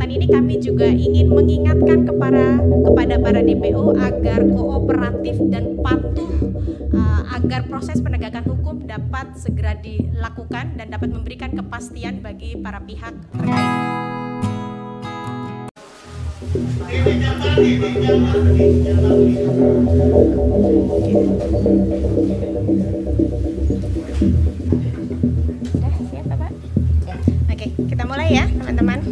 kesempatan ini kami juga ingin mengingatkan kepada para DPO agar kooperatif dan patuh agar proses penegakan hukum dapat segera dilakukan dan dapat memberikan kepastian bagi para pihak terkait. Oke, kita mulai ya teman-teman.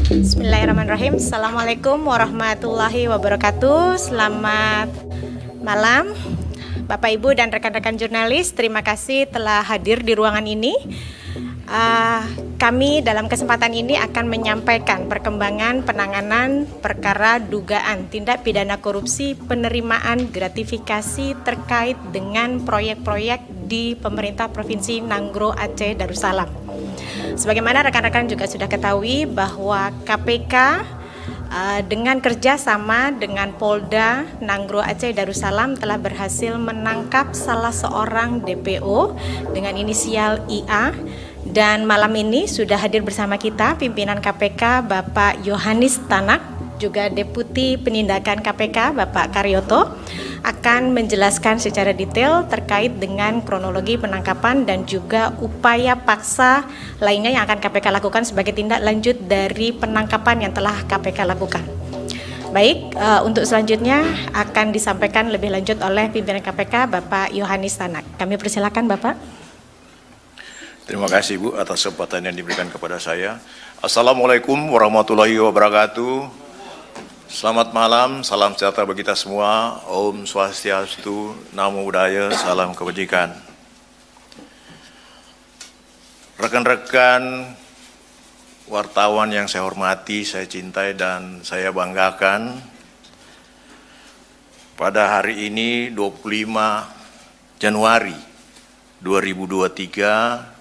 Bismillahirrahmanirrahim. Assalamualaikum warahmatullahi wabarakatuh. Selamat malam Bapak Ibu dan rekan-rekan jurnalis. Terima kasih telah hadir di ruangan ini. Kami dalam kesempatan ini akan menyampaikan perkembangan penanganan perkara dugaan tindak pidana korupsi penerimaan gratifikasi terkait dengan proyek-proyek di pemerintah Provinsi Nanggro Aceh Darussalam. Sebagaimana rekan-rekan juga sudah ketahui bahwa KPK dengan kerjasama dengan Polda Nanggro Aceh Darussalam telah berhasil menangkap salah seorang DPO dengan inisial IA. Dan malam ini sudah hadir bersama kita pimpinan KPK Bapak Yohanis Tanak, juga Deputi Penindakan KPK Bapak Karyoto, akan menjelaskan secara detail terkait dengan kronologi penangkapan dan juga upaya paksa lainnya yang akan KPK lakukan sebagai tindak lanjut dari penangkapan yang telah KPK lakukan. Baik, untuk selanjutnya akan disampaikan lebih lanjut oleh pimpinan KPK Bapak Yohanis Tanak. Kami persilakan Bapak. Terima kasih Bu atas kesempatan yang diberikan kepada saya. Assalamualaikum warahmatullahi wabarakatuh. Selamat malam, salam sejahtera bagi kita semua. Om Swastiastu, Namo Buddhaya, salam kebajikan. Rekan-rekan wartawan yang saya hormati, saya cintai dan saya banggakan. Pada hari ini 25 Januari 2023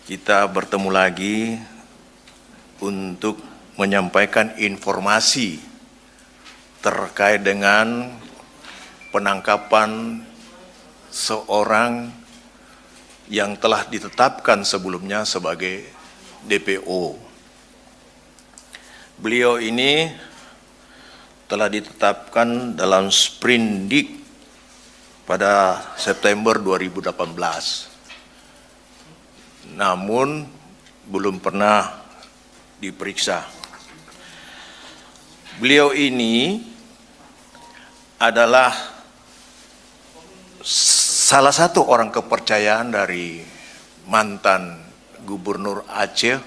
kita bertemu lagi untuk menyampaikan informasi terkait dengan penangkapan seorang yang telah ditetapkan sebelumnya sebagai DPO. Beliau ini telah ditetapkan dalam Sprindik pada September 2018. Namun belum pernah diperiksa. Beliau ini adalah salah satu orang kepercayaan dari mantan Gubernur Aceh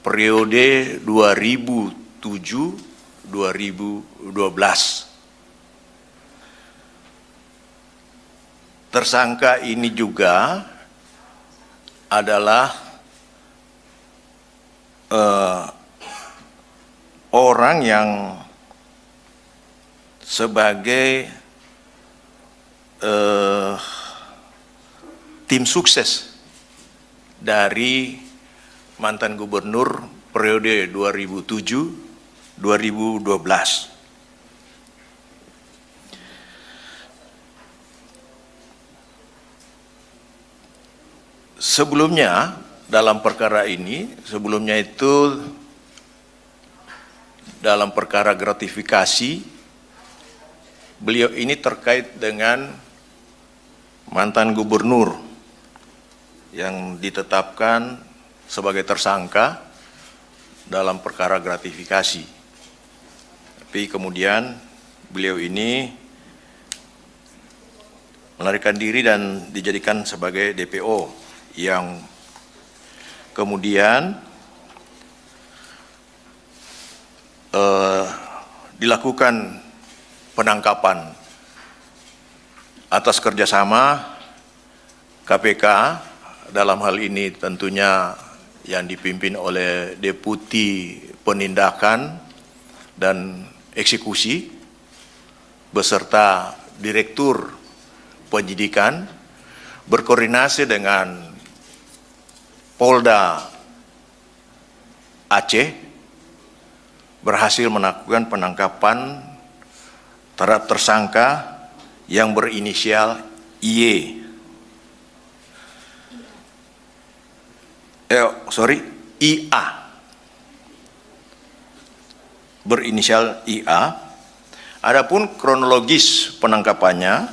periode 2007-2012. Tersangka ini juga adalah orang yang sebagai tim sukses dari mantan gubernur periode 2007-2012. Sebelumnya dalam perkara ini, sebelumnya itu dalam perkara gratifikasi, beliau ini terkait dengan mantan gubernur yang ditetapkan sebagai tersangka dalam perkara gratifikasi. Tapi kemudian beliau ini melarikan diri dan dijadikan sebagai DPO yang kemudian dilakukan penangkapan atas kerjasama KPK, dalam hal ini tentunya yang dipimpin oleh Deputi Penindakan dan Eksekusi beserta Direktur Penyidikan berkoordinasi dengan Polda Aceh berhasil melakukan penangkapan terhadap tersangka yang berinisial IA. IA. berinisial IA. Adapun kronologis penangkapannya,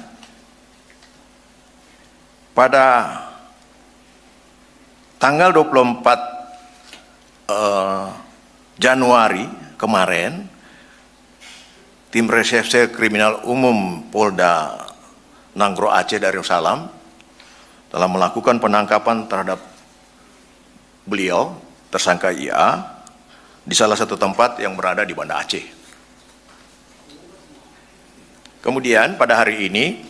pada tanggal 24 Januari kemarin, tim reserse kriminal umum Polda Nanggro Aceh Darussalam telah melakukan penangkapan terhadap beliau, tersangka IA, di salah satu tempat yang berada di Banda Aceh. Kemudian pada hari ini,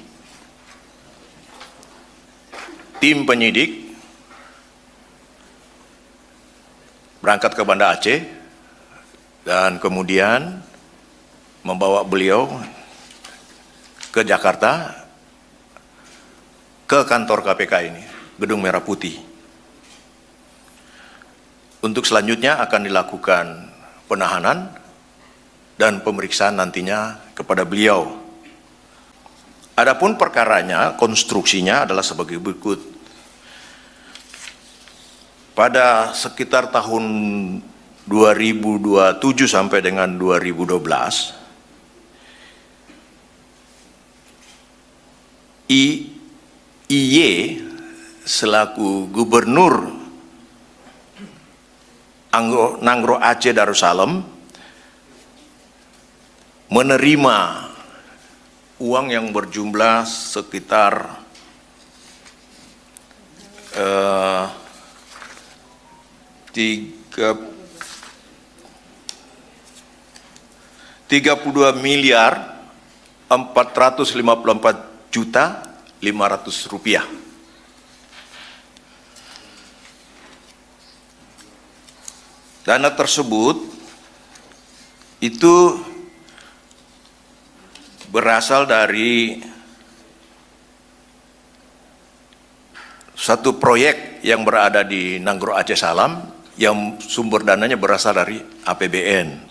tim penyidik berangkat ke Banda Aceh dan kemudian membawa beliau ke Jakarta, ke kantor KPK ini, Gedung Merah Putih. Untuk selanjutnya akan dilakukan penahanan dan pemeriksaan nantinya kepada beliau. Adapun perkaranya, konstruksinya adalah sebagai berikut. Pada sekitar tahun 2027 sampai dengan 2012, IY selaku Gubernur Nanggro Aceh Darussalam menerima uang yang berjumlah sekitar 32 miliar 454 juta 500 rupiah. Dana tersebut itu berasal dari satu proyek yang berada di Nanggro Aceh Salam yang sumber dananya berasal dari APBN.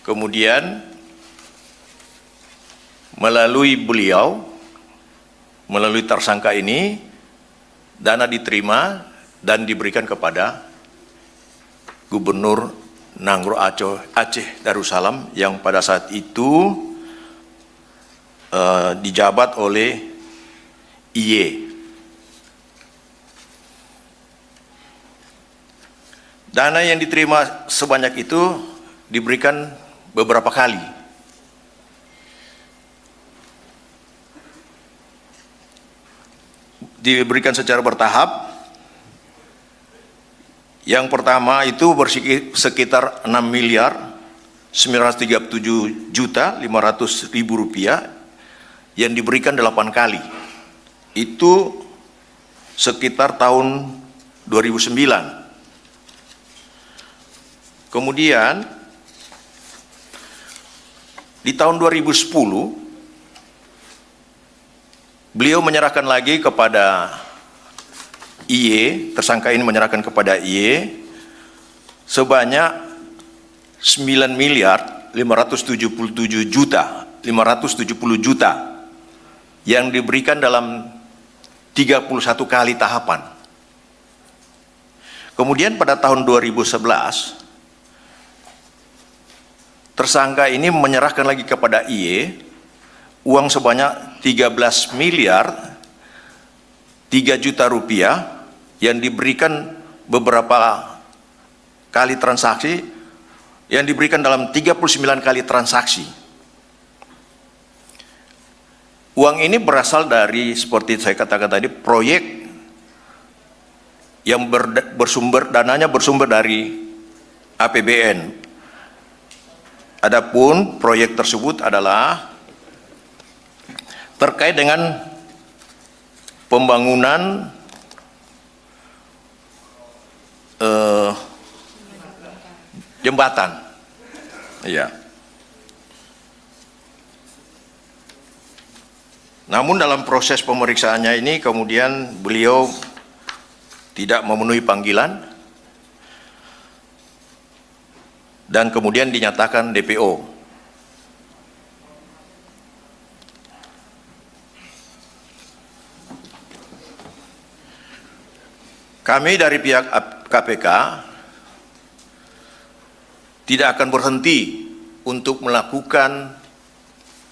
Kemudian melalui beliau, melalui tersangka ini, dana diterima dan diberikan kepada Gubernur Nanggro Aceh Darussalam yang pada saat itu dijabat oleh IY. Dana yang diterima sebanyak itu diberikan beberapa kali. Diberikan secara bertahap. Yang pertama itu sekitar 6 miliar 937 juta 500 ribu rupiah yang diberikan 8 kali. Itu sekitar tahun 2009. Kemudian di tahun 2010 beliau menyerahkan lagi kepada IY, tersangka ini menyerahkan kepada IY sebanyak 9 miliar 577 juta 570 juta yang diberikan dalam 31 kali tahapan. Kemudian pada tahun 2011 tersangka ini menyerahkan lagi kepada IY uang sebanyak 13 miliar 3 juta rupiah yang diberikan beberapa kali transaksi, yang diberikan dalam 39 kali transaksi. Uang ini berasal dari, seperti saya katakan tadi, proyek yang dananya bersumber dari APBN. Adapun proyek tersebut adalah terkait dengan pembangunan jembatan. Iya. Namun dalam proses pemeriksaannya ini kemudian beliau tidak memenuhi panggilan dan kemudian dinyatakan DPO. Kami dari pihak KPK tidak akan berhenti untuk melakukan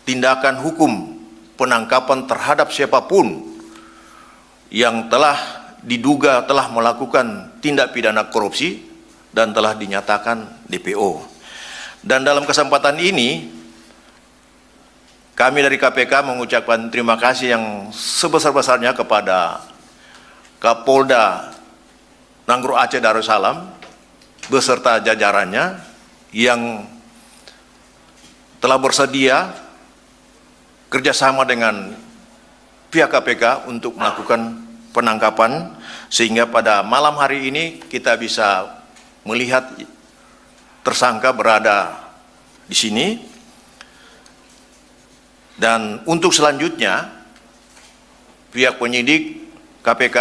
tindakan hukum penangkapan terhadap siapapun yang telah diduga telah melakukan tindak pidana korupsi dan telah dinyatakan DPO. Dan dalam kesempatan ini, kami dari KPK mengucapkan terima kasih yang sebesar-besarnya kepada Kapolda Nanggroe Aceh Darussalam beserta jajarannya yang telah bersedia kerjasama dengan pihak KPK untuk melakukan penangkapan, sehingga pada malam hari ini kita bisa melihat tersangka berada di sini. Dan untuk selanjutnya pihak penyidik KPK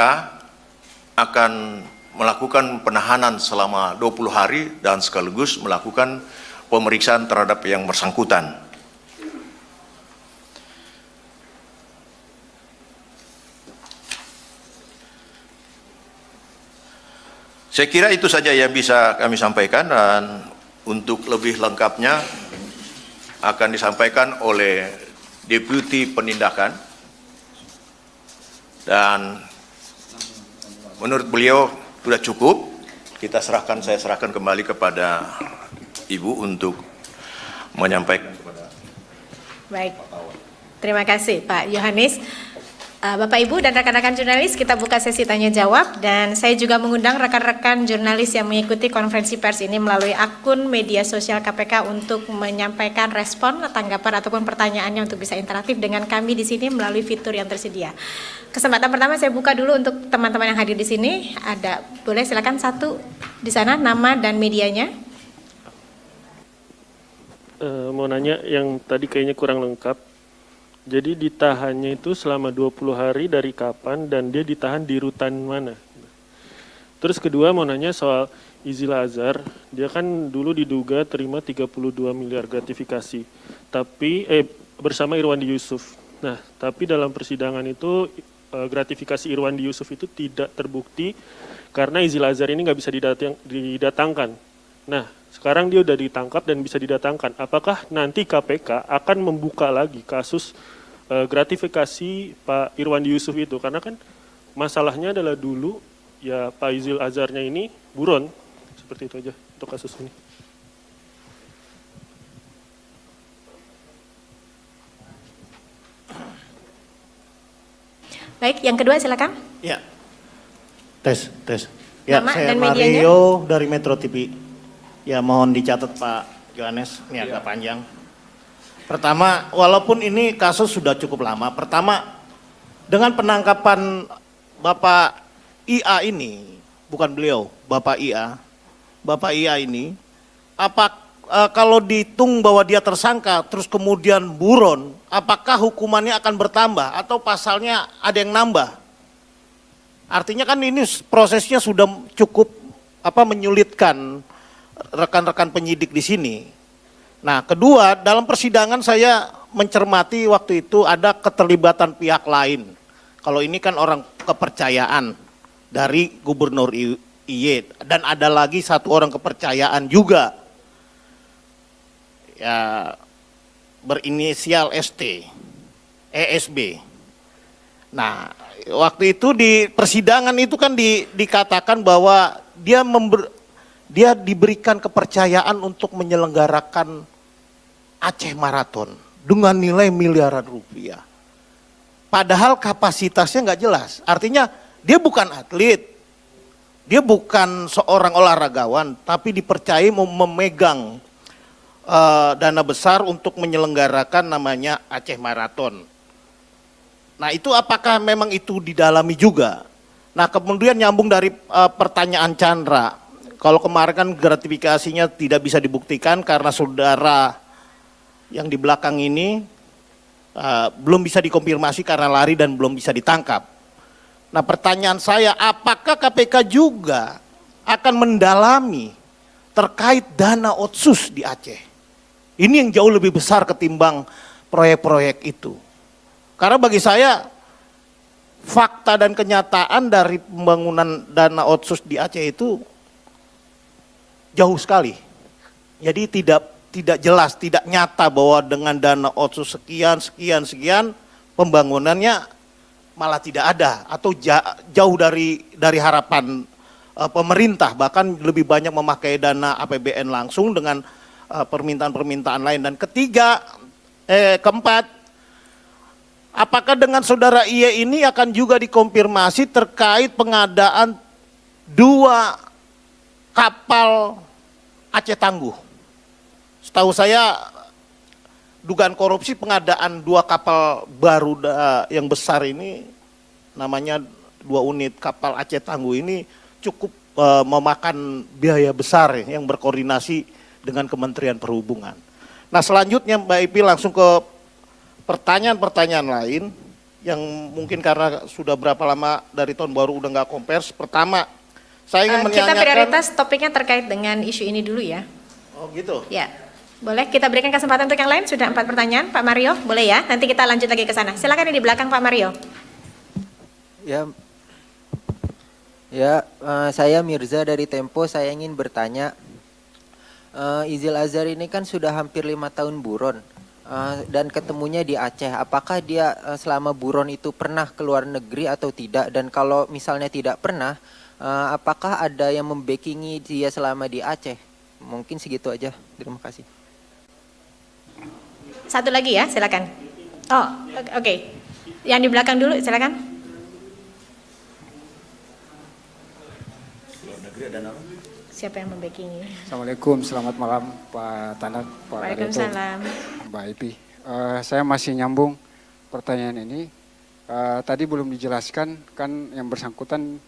akan melakukan penahanan selama 20 hari dan sekaligus melakukan pemeriksaan terhadap yang bersangkutan. Saya kira itu saja yang bisa kami sampaikan, dan untuk lebih lengkapnya akan disampaikan oleh Deputi Penindakan, dan menurut beliau sudah cukup. Saya serahkan kembali kepada Ibu untuk menyampaikan kepada. Baik, terima kasih Pak Yohanes. Bapak Ibu dan rekan-rekan jurnalis, kita buka sesi tanya jawab, dan saya juga mengundang rekan-rekan jurnalis yang mengikuti konferensi pers ini melalui akun media sosial KPK untuk menyampaikan respon, tanggapan ataupun pertanyaannya untuk bisa interaktif dengan kami di sini melalui fitur yang tersedia. Kesempatan pertama saya buka dulu untuk teman-teman yang hadir di sini. Boleh silakan satu di sana, nama dan medianya. Mau nanya yang tadi kayaknya kurang lengkap. Jadi ditahannya itu selama 20 hari dari kapan dan dia ditahan di rutan mana? Terus kedua mau nanya soal Izil Azhar, dia kan dulu diduga terima 32 miliar gratifikasi, tapi bersama Irwandi Yusuf. Nah, tapi dalam persidangan itu gratifikasi Irwandi Yusuf itu tidak terbukti karena Izil Azhar ini nggak bisa didatangkan. Nah, sekarang dia udah ditangkap dan bisa didatangkan. Apakah nanti KPK akan membuka lagi kasus gratifikasi Pak Irwandi Yusuf itu? Karena kan masalahnya adalah dulu ya Pak Izil Azharnya ini buron. Seperti itu aja untuk kasus ini. Baik, yang kedua silakan. Ya, tes. Ya, nama saya dan medianya. Mario dari Metro TV. Ya, mohon dicatat Pak Yohanes, ini agak panjang. Pertama, walaupun ini kasus sudah cukup lama. Pertama, dengan penangkapan Bapak IA ini, bukan beliau, Bapak IA ini, kalau dihitung bahwa dia tersangka, terus kemudian buron, apakah hukumannya akan bertambah atau pasalnya ada yang nambah? Artinya kan ini prosesnya sudah cukup menyulitkan rekan-rekan penyidik di sini. Nah, kedua, dalam persidangan saya mencermati waktu itu ada keterlibatan pihak lain. Kalau ini kan orang kepercayaan dari Gubernur IY, dan ada lagi satu orang kepercayaan juga, ya berinisial ST, ESB. Nah, waktu itu di persidangan itu kan dikatakan bahwa dia diberikan kepercayaan untuk menyelenggarakan Aceh Marathon dengan nilai miliaran rupiah. Padahal kapasitasnya nggak jelas. Artinya dia bukan atlet, dia bukan seorang olahragawan, tapi dipercayai memegang dana besar untuk menyelenggarakan namanya Aceh Marathon. Nah, itu apakah memang itu didalami juga? Nah, kemudian nyambung dari pertanyaan Chandra. Kalau kemarin kan gratifikasinya tidak bisa dibuktikan karena saudara yang di belakang ini belum bisa dikonfirmasi karena lari dan belum bisa ditangkap. Nah, pertanyaan saya, apakah KPK juga akan mendalami terkait dana otsus di Aceh? Ini yang jauh lebih besar ketimbang proyek-proyek itu. Karena bagi saya fakta dan kenyataan dari pembangunan dana otsus di Aceh itu jauh sekali Jadi tidak jelas, tidak nyata bahwa dengan dana otsus sekian pembangunannya malah tidak ada atau jauh dari harapan pemerintah, bahkan lebih banyak memakai dana APBN langsung dengan permintaan-permintaan lain. Dan keempat, apakah dengan saudara IE ini akan juga dikonfirmasi terkait pengadaan 2 kapal Aceh Tangguh? Setahu saya dugaan korupsi pengadaan 2 kapal baru yang besar ini, namanya 2 unit kapal Aceh Tangguh ini cukup memakan biaya besar yang berkoordinasi dengan Kementerian Perhubungan. Nah selanjutnya Mbak Ipi langsung ke pertanyaan-pertanyaan lain yang mungkin karena sudah berapa lama dari tahun baru udah nggak kompers. Pertama, saya ingin menanyakan. Kita prioritas topiknya terkait dengan isu ini dulu ya. Oh gitu? Ya, boleh kita berikan kesempatan untuk yang lain, sudah 4 pertanyaan. Pak Mario, boleh ya? Nanti kita lanjut lagi ke sana. Silakan di belakang Pak Mario. Saya Mirza dari Tempo, saya ingin bertanya, Izil Azhar ini kan sudah hampir 5 tahun buron dan ketemunya di Aceh. Apakah dia selama buron itu pernah ke luar negeri atau tidak? Dan kalau misalnya tidak pernah, apakah ada yang membackingi dia selama di Aceh? Mungkin segitu aja. Terima kasih. Satu lagi ya, silakan. Oh, oke. Yang di belakang dulu, silakan. Siapa yang membackingi? Assalamualaikum, selamat malam Pak Tanak, Pak Waalaikumsalam. Mbak Ipi. Saya masih nyambung pertanyaan ini. Tadi belum dijelaskan, kan yang bersangkutan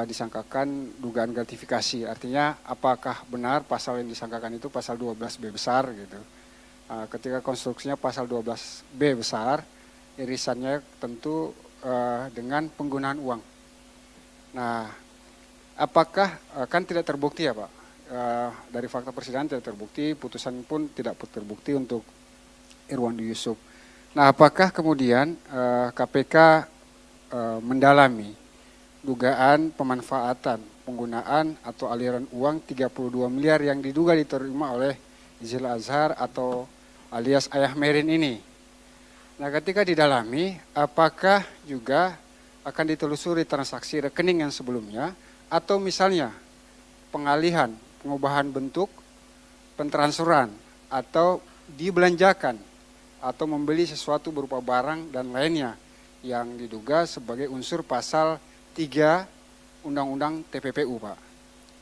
disangkakan dugaan gratifikasi. Artinya apakah benar pasal yang disangkakan itu pasal 12B besar gitu. Ketika konstruksinya pasal 12B besar, irisannya tentu dengan penggunaan uang. Nah, apakah kan tidak terbukti ya Pak, dari fakta persidangan tidak terbukti, putusan pun tidak terbukti untuk Irwandi Yusuf. Nah apakah kemudian KPK mendalami dugaan pemanfaatan, penggunaan atau aliran uang 32 miliar yang diduga diterima oleh Izil Azhar atau alias Ayah Merin ini. Nah ketika didalami, apakah juga akan ditelusuri transaksi rekening yang sebelumnya, atau misalnya pengalihan, pengubahan bentuk, pentransferan, atau dibelanjakan, atau membeli sesuatu berupa barang dan lainnya yang diduga sebagai unsur pasal 3 Undang-Undang TPPU Pak.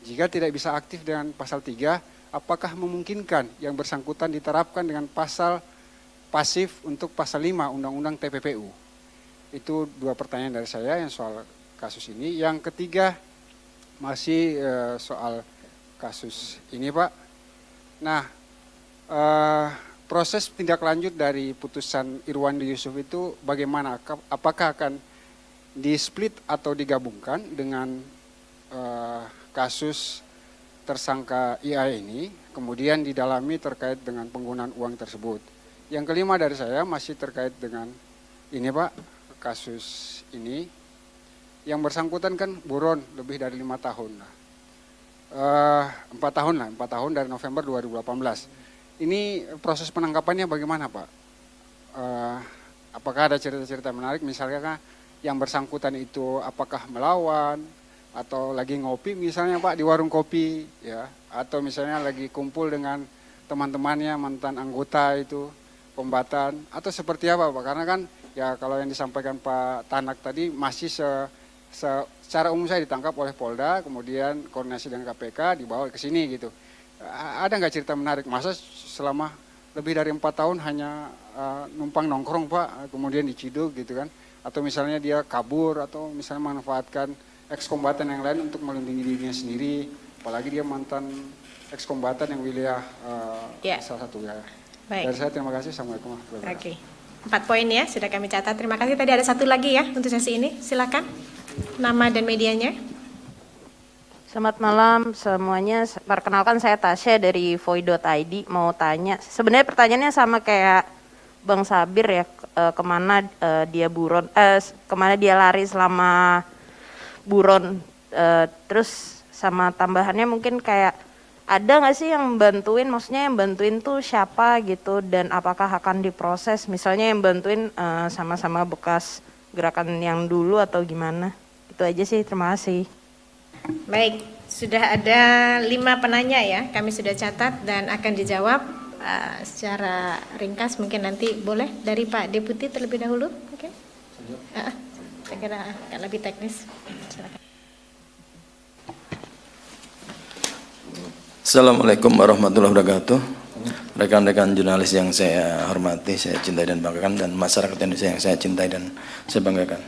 Jika tidak bisa aktif dengan pasal 3, apakah memungkinkan yang bersangkutan diterapkan dengan pasal pasif untuk pasal 5 Undang-Undang TPPU? Itu 2 pertanyaan dari saya yang soal kasus ini. Yang ketiga, masih soal kasus ini Pak. Nah, proses tindak lanjut dari putusan Irwandi Yusuf itu bagaimana? Apakah akan di-split atau digabungkan dengan kasus tersangka IA ini, kemudian didalami terkait dengan penggunaan uang tersebut. Yang kelima dari saya masih terkait dengan ini Pak, kasus ini. Yang bersangkutan kan buron lebih dari 5 tahun. 4 tahun dari November 2018. Ini proses penangkapannya bagaimana Pak? Apakah ada cerita-cerita menarik, misalnya kan yang bersangkutan itu apakah melawan, atau lagi ngopi misalnya Pak di warung kopi, ya, atau misalnya lagi kumpul dengan teman-temannya mantan anggota itu, kombatan, atau seperti apa Pak? Karena kan ya kalau yang disampaikan Pak Tanak tadi masih secara umum saya ditangkap oleh Polda, kemudian koordinasi dengan KPK dibawa ke sini gitu. Ada nggak cerita menarik, masa selama lebih dari 4 tahun hanya numpang nongkrong Pak, kemudian diciduk gitu kan, atau misalnya dia kabur, atau misalnya memanfaatkan ex-kombatan yang lain untuk melindungi dirinya sendiri, apalagi dia mantan ex-kombatan yang wilayah salah satu wilayah. Dari saya terima kasih, Assalamualaikum warahmatullahi wabarakatuh. Oke, 4 poin ya, sudah kami catat. Terima kasih. Tadi ada satu lagi ya untuk sesi ini, silakan. Nama dan medianya. Selamat malam semuanya, perkenalkan saya Tasya dari Voi.id. Mau tanya, sebenarnya pertanyaannya sama kayak Bang Sabir ya, kemana dia buron, kemana dia lari selama buron, terus sama tambahannya mungkin kayak ada nggak sih yang bantuin, maksudnya yang bantuin tuh siapa gitu, dan apakah akan diproses, misalnya yang bantuin sama-sama bekas gerakan yang dulu atau gimana? Itu aja sih, terima kasih. Baik, sudah ada 5 penanya ya, kami sudah catat dan akan dijawab secara ringkas. Mungkin nanti boleh dari Pak Deputi terlebih dahulu, mungkin. Saya kira akan lebih teknis. Silakan. Assalamualaikum warahmatullahi wabarakatuh. Rekan-rekan jurnalis yang saya hormati, saya cintai dan banggakan, dan masyarakat Indonesia yang saya cintai dan saya banggakan.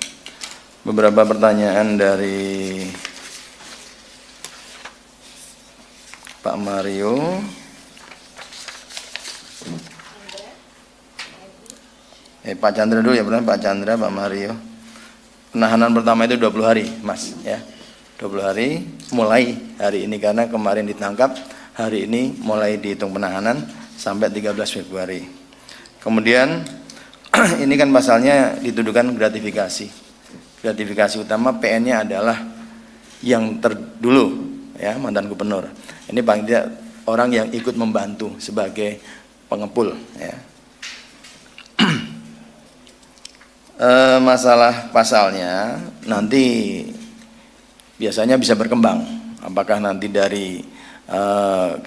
Beberapa pertanyaan dari Pak Mario. Pak Chandra dulu ya, Pak Chandra, Pak Mario. Penahanan pertama itu 20 hari, Mas, ya. 20 hari mulai hari ini, karena kemarin ditangkap, hari ini mulai dihitung penahanan sampai 13 Februari. Kemudian ini kan pasalnya dituduhkan gratifikasi. Gratifikasi utama PN-nya adalah yang terdulu, ya, mantan gubernur. Ini paling tidak orang yang ikut membantu sebagai pengepul, ya. Masalah pasalnya nanti biasanya bisa berkembang. Apakah nanti dari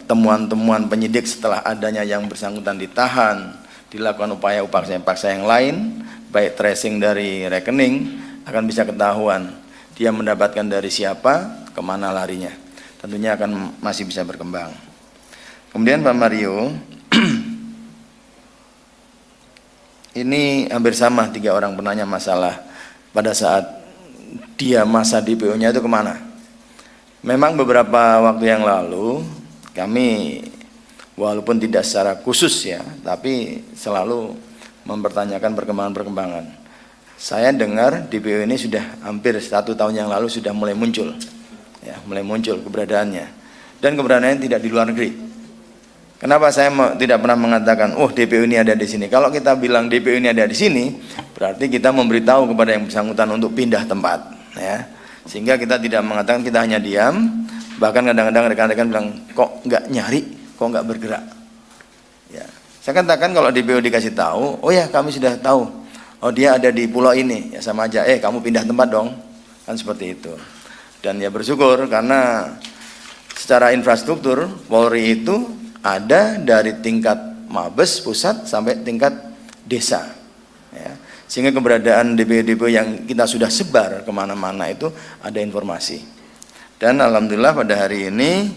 temuan-temuan penyidik setelah adanya yang bersangkutan ditahan, dilakukan upaya-upaya paksa yang lain, baik tracing dari rekening, akan bisa ketahuan dia mendapatkan dari siapa, kemana larinya. Tentunya akan masih bisa berkembang. Kemudian Pak Mario, ini hampir sama 3 orang penanya masalah pada saat dia masa DPO-nya itu kemana. Memang beberapa waktu yang lalu kami walaupun tidak secara khusus ya, tapi selalu mempertanyakan perkembangan-perkembangan. Saya dengar DPO ini sudah hampir 1 tahun yang lalu sudah mulai muncul, ya, mulai muncul keberadaannya, dan keberadaannya tidak di luar negeri. Kenapa saya tidak pernah mengatakan, oh DPO ini ada di sini? Kalau kita bilang DPO ini ada di sini, berarti kita memberitahu kepada yang bersangkutan untuk pindah tempat, ya. Sehingga kita tidak mengatakan, kita hanya diam. Bahkan kadang-kadang rekan-rekan bilang, kok nggak nyari, kok nggak bergerak. Ya. Saya katakan kalau DPO dikasih tahu, oh ya kami sudah tahu, oh dia ada di pulau ini, ya sama aja, kamu pindah tempat dong, kan seperti itu. Dan ya bersyukur karena secara infrastruktur Polri itu ada dari tingkat Mabes pusat sampai tingkat desa, ya. Sehingga keberadaan DPO-DPO yang kita sudah sebar kemana-mana itu ada informasi. Dan alhamdulillah pada hari ini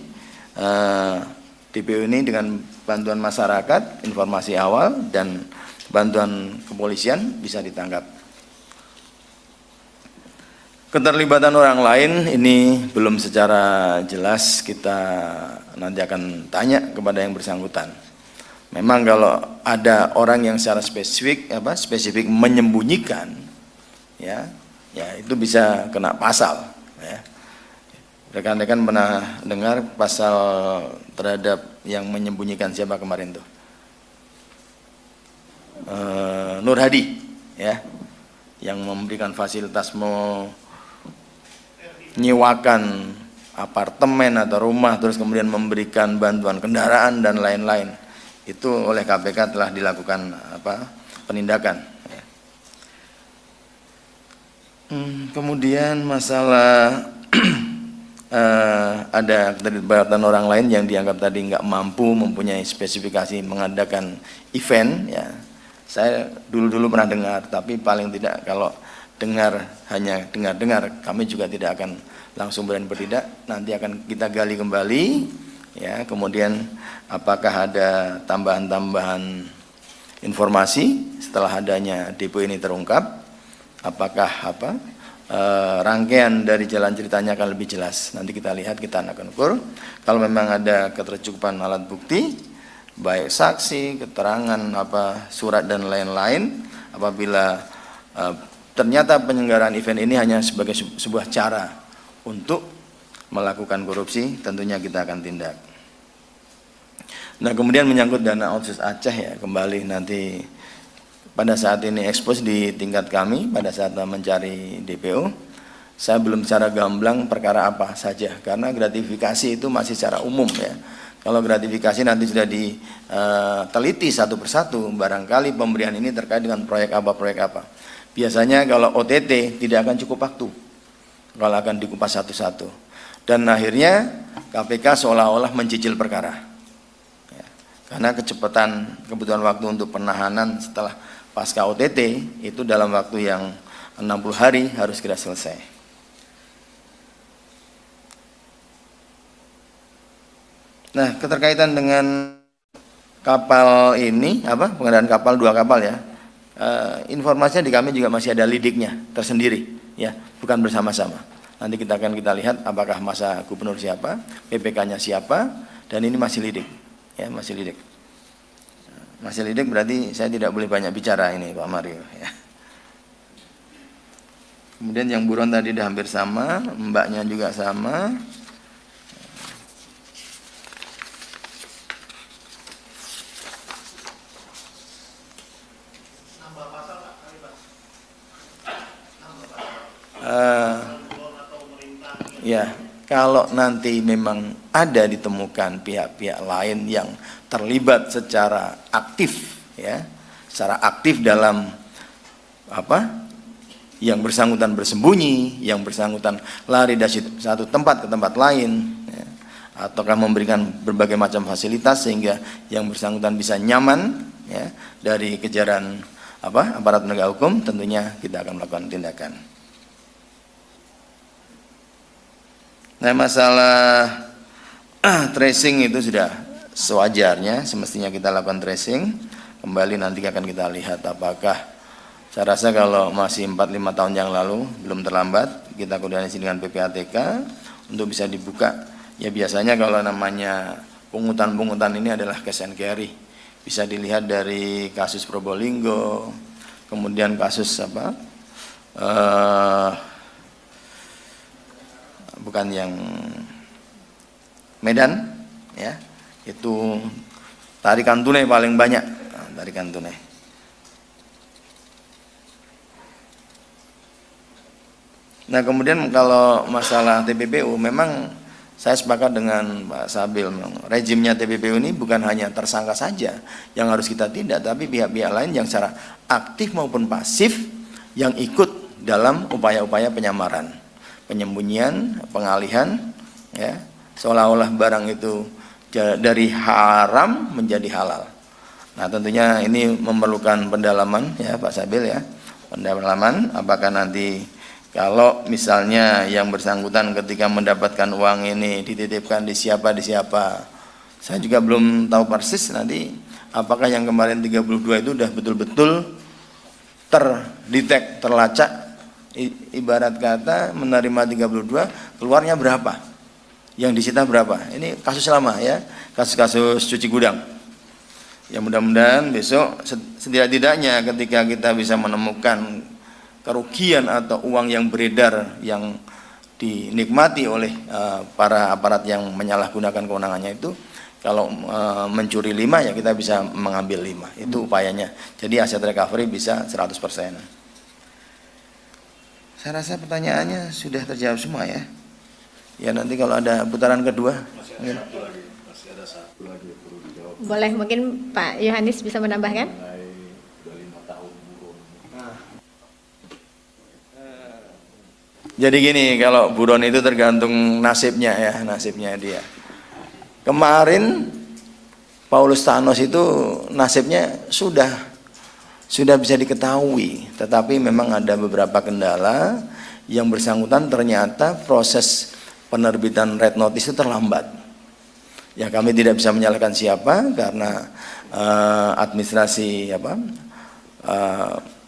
DPO ini dengan bantuan masyarakat, informasi awal dan bantuan kepolisian bisa ditangkap. Keterlibatan orang lain ini belum secara jelas, kita nanti akan tanya kepada yang bersangkutan. Memang kalau ada orang yang secara spesifik menyembunyikan, ya itu bisa kena pasal, ya. Rekan-rekan pernah dengar pasal terhadap yang menyembunyikan siapa kemarin tuh? Nur Hadi, ya, yang memberikan fasilitas menyewakan apartemen atau rumah, terus kemudian memberikan bantuan kendaraan dan lain-lain. Itu oleh KPK telah dilakukan penindakan. Kemudian masalah ada keterlibatan orang lain yang dianggap tadi nggak mampu mempunyai spesifikasi mengadakan event, ya. Saya dulu pernah dengar, tapi paling tidak kalau hanya dengar, kami juga tidak akan langsung berani bertindak. Nanti akan kita gali kembali, ya. Kemudian apakah ada tambahan-tambahan informasi setelah adanya depo ini terungkap? Apakah rangkaian dari jalan ceritanya akan lebih jelas? Nanti kita lihat, kita akan ukur. Kalau memang ada ketercukupan alat bukti, baik saksi, keterangan, surat dan lain-lain, apabila ternyata penyelenggaraan event ini hanya sebagai sebuah cara untuk melakukan korupsi, tentunya kita akan tindak. Nah, kemudian menyangkut dana otsus Aceh, ya, kembali nanti pada saat ini ekspos di tingkat kami pada saat mencari DPO, Saya belum secara gamblang perkara apa saja, karena gratifikasi itu masih secara umum ya. Kalau gratifikasi nanti sudah diteliti satu persatu, barangkali pemberian ini terkait dengan proyek apa. Biasanya kalau OTT tidak akan cukup waktu kalau akan dikupas satu-satu. Dan akhirnya KPK seolah-olah mencicil perkara. Ya. Karena kebutuhan waktu untuk penahanan setelah pasca OTT itu dalam waktu yang 60 hari harus segera selesai. Nah, keterkaitan dengan kapal ini, pengadaan kapal, 2 kapal ya, informasinya di kami juga masih ada lidiknya tersendiri, ya, bukan bersama-sama. Nanti kita lihat apakah masa gubernur siapa, PPK-nya siapa, dan ini masih lidik, ya, masih lidik. Masih lidik berarti saya tidak boleh banyak bicara ini, Pak Mario. Ya. Kemudian yang buron tadi udah hampir sama, mbaknya juga sama. Ya, kalau nanti memang ada ditemukan pihak-pihak lain yang terlibat secara aktif, ya, secara aktif dalam yang bersangkutan bersembunyi, yang bersangkutan lari dari satu tempat ke tempat lain, ya, ataukah memberikan berbagai macam fasilitas sehingga yang bersangkutan bisa nyaman, ya, dari kejaran aparat penegak hukum, tentunya kita akan melakukan tindakan. Nah, masalah tracing itu sudah sewajarnya, semestinya kita lakukan tracing. Kembali nanti akan kita lihat apakah, saya rasa kalau masih 4-5 tahun yang lalu belum terlambat, kita koordinasi dengan PPATK untuk bisa dibuka. Ya biasanya kalau namanya pungutan-pungutan ini adalah cash and carry. Bisa dilihat dari kasus Probolinggo, kemudian kasus bukan yang Medan, ya, itu tarikan tunai paling banyak, tarikan tunai. Nah, kemudian kalau masalah TPPU, memang saya sepakat dengan Pak Sabil, rejimnya TPPU ini bukan hanya tersangka saja yang harus kita tindak, tapi pihak-pihak lain yang secara aktif maupun pasif yang ikut dalam upaya-upaya penyamaran, penyembunyian, pengalihan, ya, seolah-olah barang itu dari haram menjadi halal. Nah, tentunya ini memerlukan pendalaman, ya Pak Sabil, ya, pendalaman apakah nanti kalau misalnya yang bersangkutan ketika mendapatkan uang ini dititipkan di siapa, saya juga belum tahu persis nanti apakah yang kemarin 32 itu udah betul-betul terdetek, terlacak, ibarat kata menerima 32 keluarnya berapa, yang disita berapa. Ini kasus lama, ya, kasus-kasus cuci gudang. Ya, mudah-mudahan besok setidak-tidaknya ketika kita bisa menemukan kerugian atau uang yang beredar yang dinikmati oleh para aparat yang menyalahgunakan kewenangannya itu, kalau mencuri 5 ya kita bisa mengambil 5, itu upayanya. Jadi aset recovery bisa 100%. Saya rasa pertanyaannya sudah terjawab semua, ya. Ya, nanti kalau ada putaran kedua masih ada satu lagi yang perlu dijawab. Boleh, mungkin Pak Yohanis bisa menambahkan? Jadi gini, kalau buron itu tergantung nasibnya, ya, nasibnya dia. Kemarin Paulus Thanos itu nasibnya sudah bisa diketahui, tetapi memang ada beberapa kendala yang bersangkutan, ternyata proses penerbitan red notice itu terlambat. Ya, kami tidak bisa menyalahkan siapa karena administrasi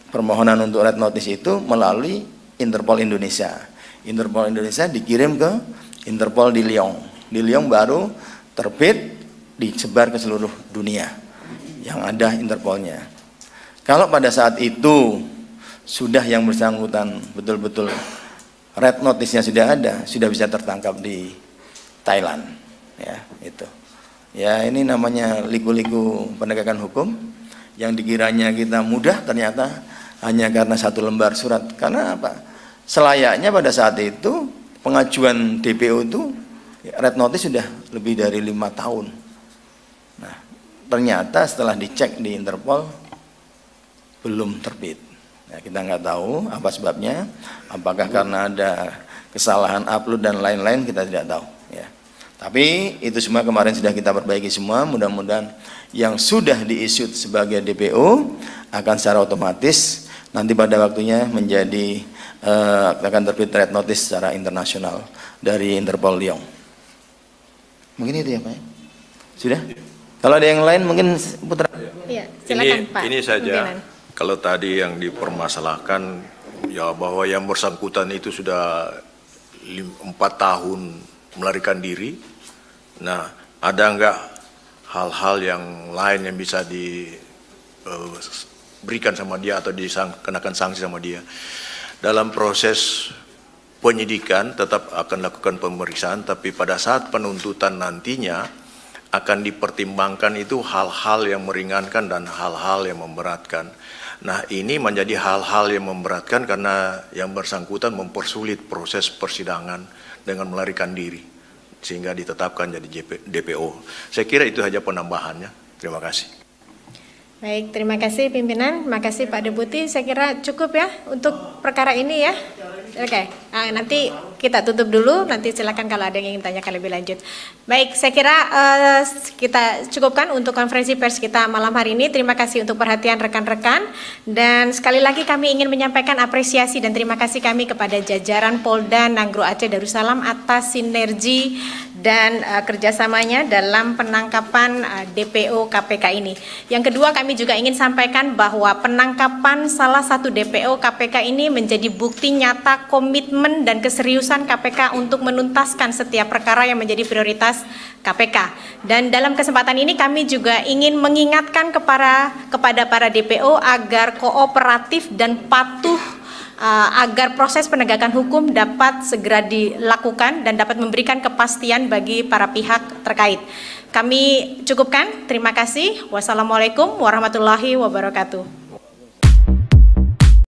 permohonan untuk red notice itu melalui Interpol Indonesia. Interpol Indonesia dikirim ke Interpol di Lyon. Di Lyon baru terbit, disebar ke seluruh dunia yang ada Interpolnya. Kalau pada saat itu sudah yang bersangkutan betul-betul red notice-nya sudah ada, sudah bisa tertangkap di Thailand, ya, itu. Ya, ini namanya liku-liku penegakan hukum yang dikiranya kita mudah, ternyata hanya karena satu lembar surat. Karena apa? selayaknya pada saat itu pengajuan DPO itu red notice sudah lebih dari 5 tahun. Nah, ternyata setelah dicek di Interpol belum terbit. Nah, kita nggak tahu apa sebabnya, apakah karena ada kesalahan upload dan lain-lain, kita tidak tahu. Ya. Tapi itu semua kemarin sudah kita perbaiki semua. Mudah-mudahan yang sudah diissued sebagai DPO akan secara otomatis nanti pada waktunya menjadi akan terbit red notice secara internasional dari Interpol Lyon. Mungkin itu ya Pak. Sudah? Kalau ada yang lain mungkin Putra. Ya, silakan Pak. Ini saja. Pimpinan. Kalau tadi yang dipermasalahkan ya bahwa yang bersangkutan itu sudah 4 tahun melarikan diri. Nah, ada enggak hal-hal yang lain yang bisa diberikan sama dia atau dikenakan sanksi sama dia? Dalam proses penyidikan tetap akan lakukan pemeriksaan, tapi pada saat penuntutan nantinya akan dipertimbangkan itu hal-hal yang meringankan dan hal-hal yang memberatkan. Nah, ini menjadi hal-hal yang memberatkan karena yang bersangkutan mempersulit proses persidangan dengan melarikan diri sehingga ditetapkan jadi DPO. Saya kira itu saja penambahannya. Terima kasih. Baik, terima kasih pimpinan, terima kasih Pak Deputi. Saya kira cukup ya untuk perkara ini ya. Oke, nanti kita tutup dulu, nanti silakan kalau ada yang ingin tanyakan lebih lanjut. Baik, saya kira kita cukupkan untuk konferensi pers kita malam hari ini. Terima kasih untuk perhatian rekan-rekan, dan sekali lagi kami ingin menyampaikan apresiasi dan terima kasih kami kepada jajaran Polda Nanggro Aceh Darussalam atas sinergi dan kerjasamanya dalam penangkapan DPO KPK ini. Yang kedua, kami juga ingin sampaikan bahwa penangkapan salah satu DPO KPK ini menjadi bukti nyata komitmen dan keseriusan KPK untuk menuntaskan setiap perkara yang menjadi prioritas KPK. Dan dalam kesempatan ini kami juga ingin mengingatkan kepada para DPO agar kooperatif dan patuh agar proses penegakan hukum dapat segera dilakukan dan dapat memberikan kepastian bagi para pihak terkait. Kami cukupkan, terima kasih. Wassalamualaikum warahmatullahi wabarakatuh.